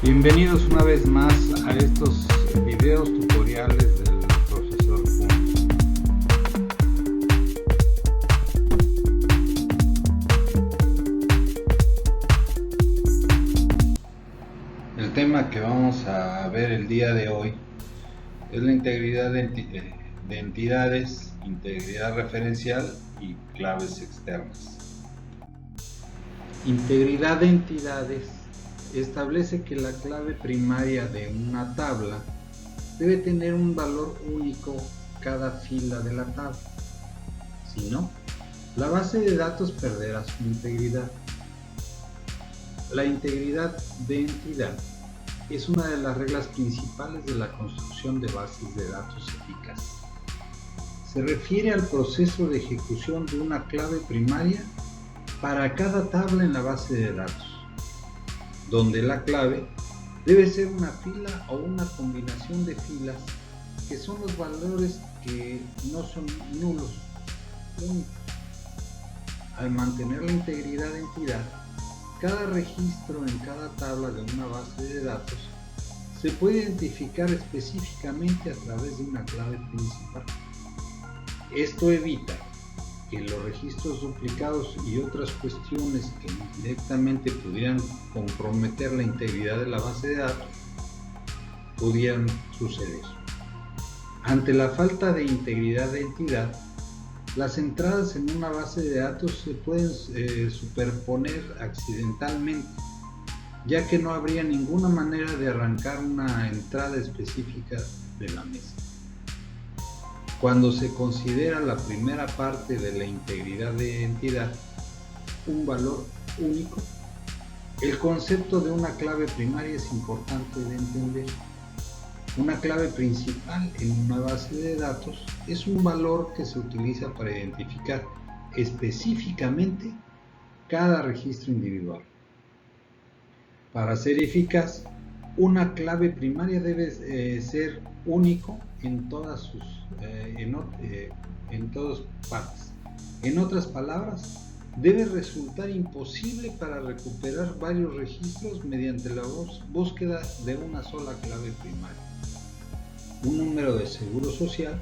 Bienvenidos una vez más a estos videos tutoriales del profesor Kun. El tema que vamos a ver el día de hoy es la integridad de entidades, integridad referencial y claves externas. Integridad de entidades establece que la clave primaria de una tabla debe tener un valor único cada fila de la tabla. Si no, la base de datos perderá su integridad. La integridad de entidad es una de las reglas principales de la construcción de bases de datos eficaces. Se refiere al proceso de ejecución de una clave primaria para cada tabla en la base de datos, donde la clave debe ser una fila o una combinación de filas que son los valores que no son nulos, únicos. Al mantener la integridad de entidad, cada registro en cada tabla de una base de datos se puede identificar específicamente a través de una clave principal. Esto evita que los registros duplicados y otras cuestiones que directamente pudieran comprometer la integridad de la base de datos pudieran suceder. Ante la falta de integridad de entidad, las entradas en una base de datos se pueden superponer accidentalmente, ya que no habría ninguna manera de arrancar una entrada específica de la mesa. Cuando se considera la primera parte de la integridad de entidad un valor único, el concepto de una clave primaria es importante de entender. Una clave principal en una base de datos es un valor que se utiliza para identificar específicamente cada registro individual. Para ser eficaz, una clave primaria debe ser único en todas partes. En otras palabras, debe resultar imposible para recuperar varios registros mediante la búsqueda de una sola clave primaria. Un número de seguro social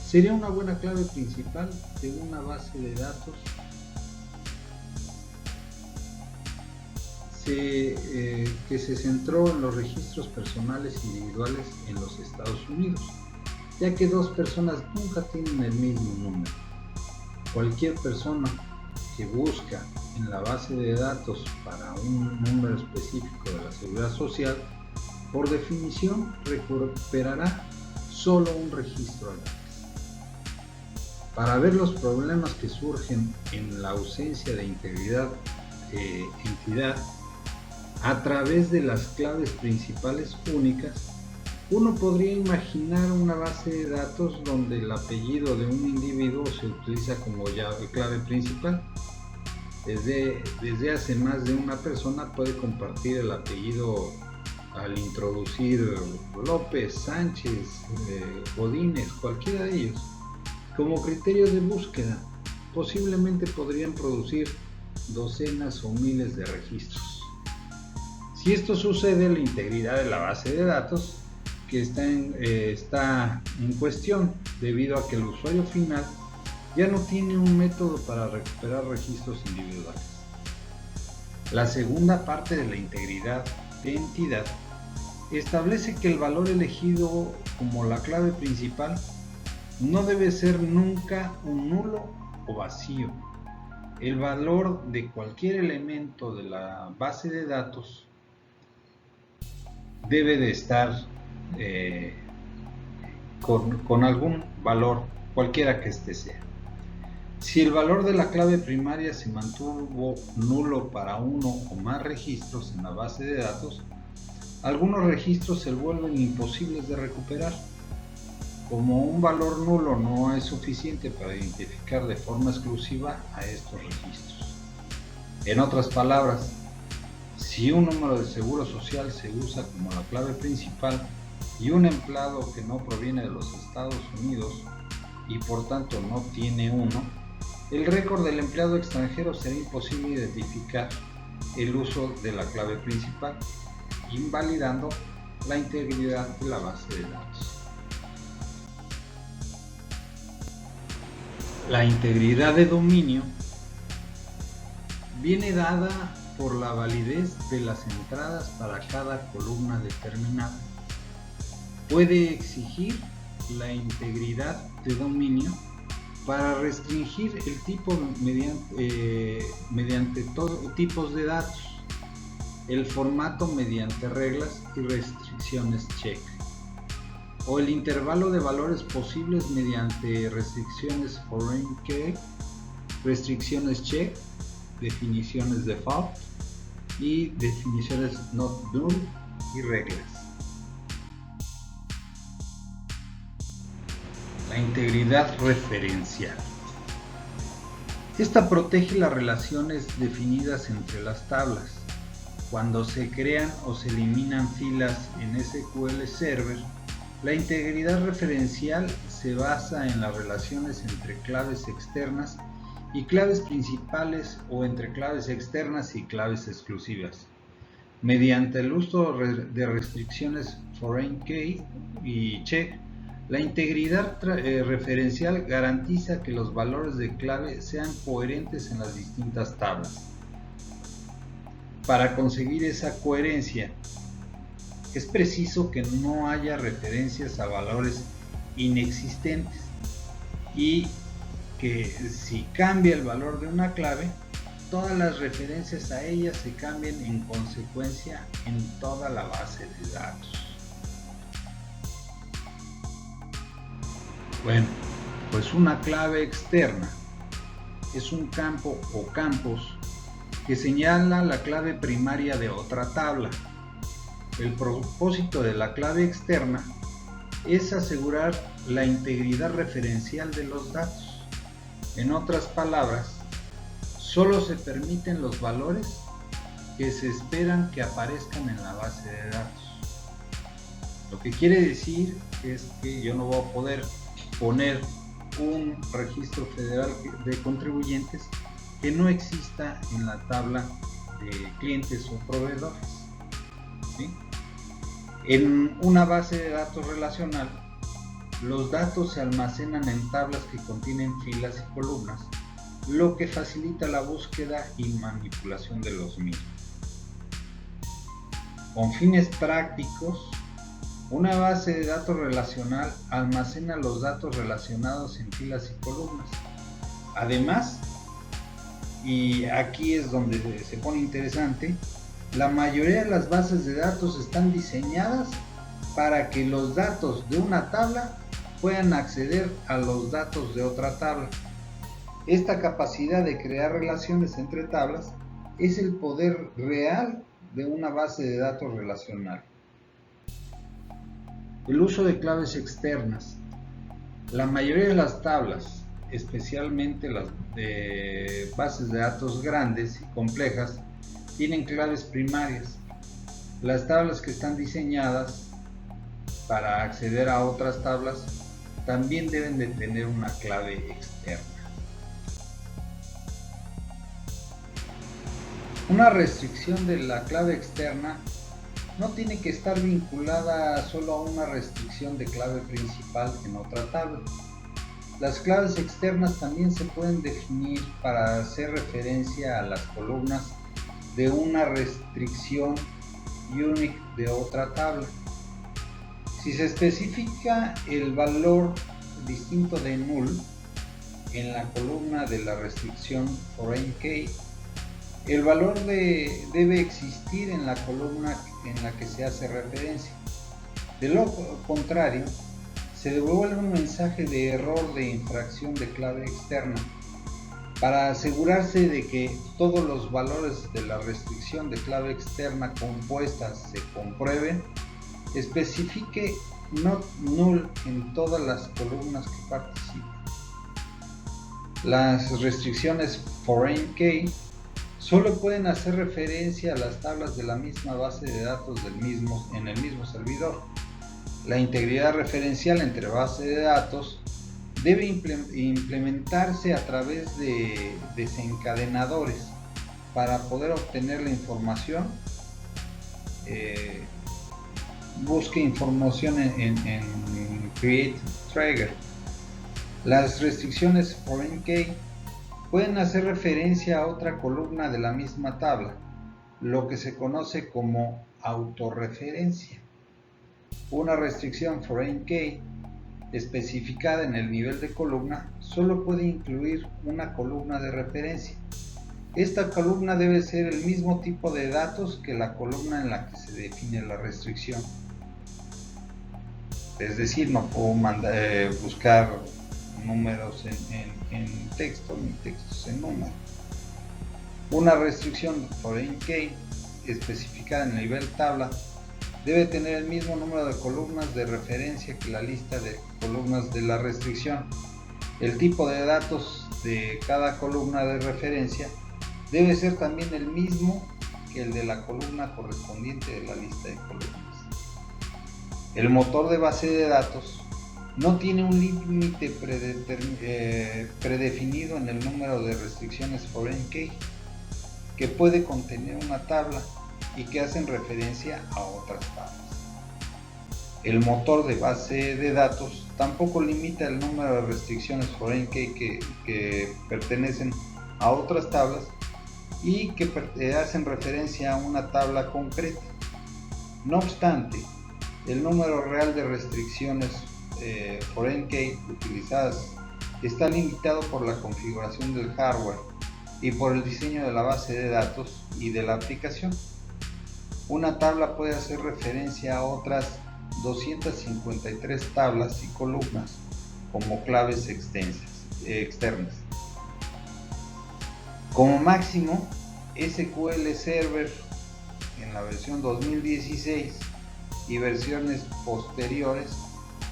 sería una buena clave principal de una base de datos que se centró en los registros personales individuales en los Estados Unidos, ya que dos personas nunca tienen el mismo número. Cualquier persona que busca en la base de datos para un número específico de la seguridad social, por definición recuperará solo un registro a la vez. Para ver los problemas que surgen en la ausencia de integridad de entidad a través de las claves principales únicas, uno podría imaginar una base de datos donde el apellido de un individuo se utiliza como clave principal. Desde hace más de una persona puede compartir el apellido al introducir López, Sánchez, Godínez, cualquiera de ellos. Como criterio de búsqueda, posiblemente podrían producir docenas o miles de registros. Si esto sucede, la integridad de la base de datos que está en cuestión, debido a que el usuario final ya no tiene un método para recuperar registros individuales. La segunda parte de la integridad de entidad establece que el valor elegido como la clave principal no debe ser nunca un nulo o vacío. El valor de cualquier elemento de la base de datos debe de estar con algún valor, cualquiera que éste sea. Si el valor de la clave primaria se mantuvo nulo para uno o más registros en la base de datos, algunos registros se vuelven imposibles de recuperar. Como un valor nulo no es suficiente para identificar de forma exclusiva a estos registros. En otras palabras, si un número de seguro social se usa como la clave principal y un empleado que no proviene de los Estados Unidos y por tanto no tiene uno, el récord del empleado extranjero será imposible identificar el uso de la clave principal. invalidando la integridad de la base de datos. La integridad de dominio viene dada por la validez de las entradas para cada columna determinada. Puede exigir la integridad de dominio para restringir el tipo mediante tipos de datos, el formato mediante reglas y restricciones check, o el intervalo de valores posibles mediante restricciones foreign key, restricciones check, definiciones default y definiciones not null y reglas. La integridad referencial. Esta protege las relaciones definidas entre las tablas. Cuando se crean o se eliminan filas en SQL Server, la integridad referencial se basa en las relaciones entre claves externas y claves principales o entre claves externas y claves exclusivas. Mediante el uso de restricciones foreign key y check, la integridad referencial garantiza que los valores de clave sean coherentes en las distintas tablas. Para conseguir esa coherencia, es preciso que no haya referencias a valores inexistentes y que si cambia el valor de una clave, todas las referencias a ella se cambien en consecuencia en toda la base de datos. Bueno, pues una clave externa es un campo o campos que señala la clave primaria de otra tabla. El propósito de la clave externa es asegurar la integridad referencial de los datos. En otras palabras, solo se permiten los valores que se esperan que aparezcan en la base de datos. Lo que quiere decir es que yo no voy a poder poner un registro federal de contribuyentes que no exista en la tabla de clientes o proveedores, ¿sí? En una base de datos relacional, los datos se almacenan en tablas que contienen filas y columnas, lo que facilita la búsqueda y manipulación de los mismos. Con fines prácticos, una base de datos relacional almacena los datos relacionados en filas y columnas. Además, y aquí es donde se pone interesante, la mayoría de las bases de datos están diseñadas para que los datos de una tabla puedan acceder a los datos de otra tabla. Esta capacidad de crear relaciones entre tablas es el poder real de una base de datos relacional. El uso de claves externas. La mayoría de las tablas, especialmente las de bases de datos grandes y complejas, tienen claves primarias. Las tablas que están diseñadas para acceder a otras tablas también deben de tener una clave externa. Una restricción de la clave externa no tiene que estar vinculada solo a una restricción de clave principal en otra tabla. Las claves externas también se pueden definir para hacer referencia a las columnas de una restricción unique de otra tabla. Si se especifica el valor distinto de null en la columna de la restricción foreign key, el valor debe existir en la columna en la que se hace referencia. De lo contrario, se devuelve un mensaje de error de infracción de clave externa. Para asegurarse de que todos los valores de la restricción de clave externa compuesta se comprueben, especifique not null en todas las columnas que participan. Las restricciones foreign key solo pueden hacer referencia a las tablas de la misma base de datos en el mismo servidor. La integridad referencial entre bases de datos debe implementarse a través de desencadenadores para poder obtener la información busque información en Create Trigger. Las restricciones foreign key pueden hacer referencia a otra columna de la misma tabla, lo que se conoce como autorreferencia. Una restricción foreign key especificada en el nivel de columna solo puede incluir una columna de referencia. Esta columna debe ser el mismo tipo de datos que la columna en la que se define la restricción. Es decir, no puedo buscar números en texto ni textos en números. Una restricción foreign key especificada en el nivel tabla debe tener el mismo número de columnas de referencia que la lista de columnas de la restricción. El tipo de datos de cada columna de referencia debe ser también el mismo que el de la columna correspondiente de la lista de columnas. El motor de base de datos no tiene un límite predefinido en el número de restricciones foreign key que puede contener una tabla y que hacen referencia a otras tablas. El motor de base de datos tampoco limita el número de restricciones foreign key que pertenecen a otras tablas y que hacen referencia a una tabla concreta. No obstante, el número real de restricciones foreign key utilizadas está limitado por la configuración del hardware y por el diseño de la base de datos y de la aplicación. Una tabla puede hacer referencia a otras 253 tablas y columnas como claves externas. Como máximo, SQL Server en la versión 2016 y versiones posteriores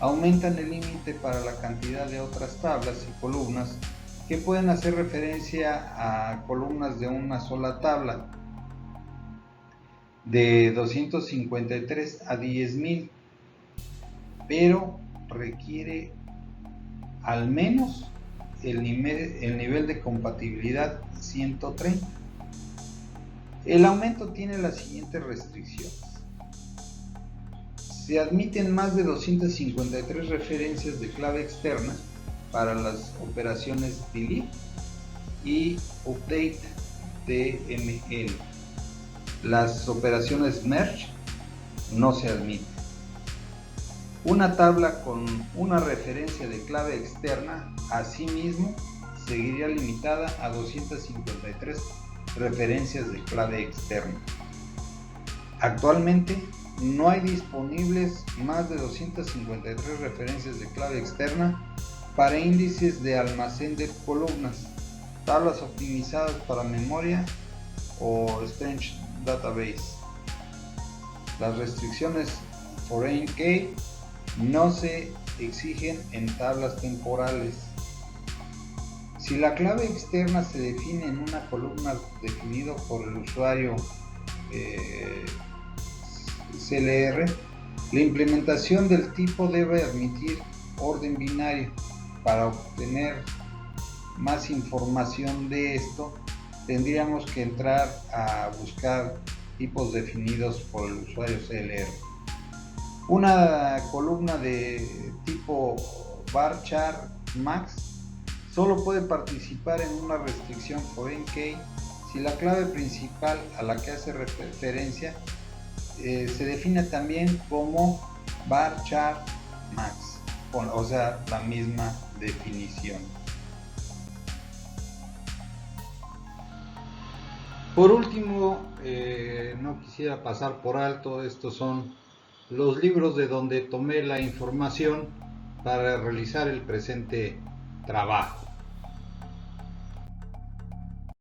aumentan el límite para la cantidad de otras tablas y columnas que pueden hacer referencia a columnas de una sola tabla, de 253 a 10.000, pero requiere al menos el nivel de compatibilidad 130. El aumento tiene las siguientes restricciones. Se admiten más de 253 referencias de clave externa para las operaciones delete y update DML. Las operaciones merge no se admiten. Una tabla con una referencia de clave externa, asimismo, seguiría limitada a 253 referencias de clave externa. Actualmente no hay disponibles más de 253 referencias de clave externa para índices de almacén de columnas, tablas optimizadas para memoria o Strange Database. Las restricciones foreign key no se exigen en tablas temporales. Si la clave externa se define en una columna definido por el usuario CLR, la implementación del tipo debe admitir orden binario. Para obtener más información de esto, tendríamos que entrar a buscar tipos definidos por el usuario CLR. Una columna de tipo varchar max solo puede participar en una restricción foreign key si la clave principal a la que hace referencia se define también como varchar max, o sea, la misma definición. Por último, no quisiera pasar por alto, estos son los libros de donde tomé la información para realizar el presente trabajo.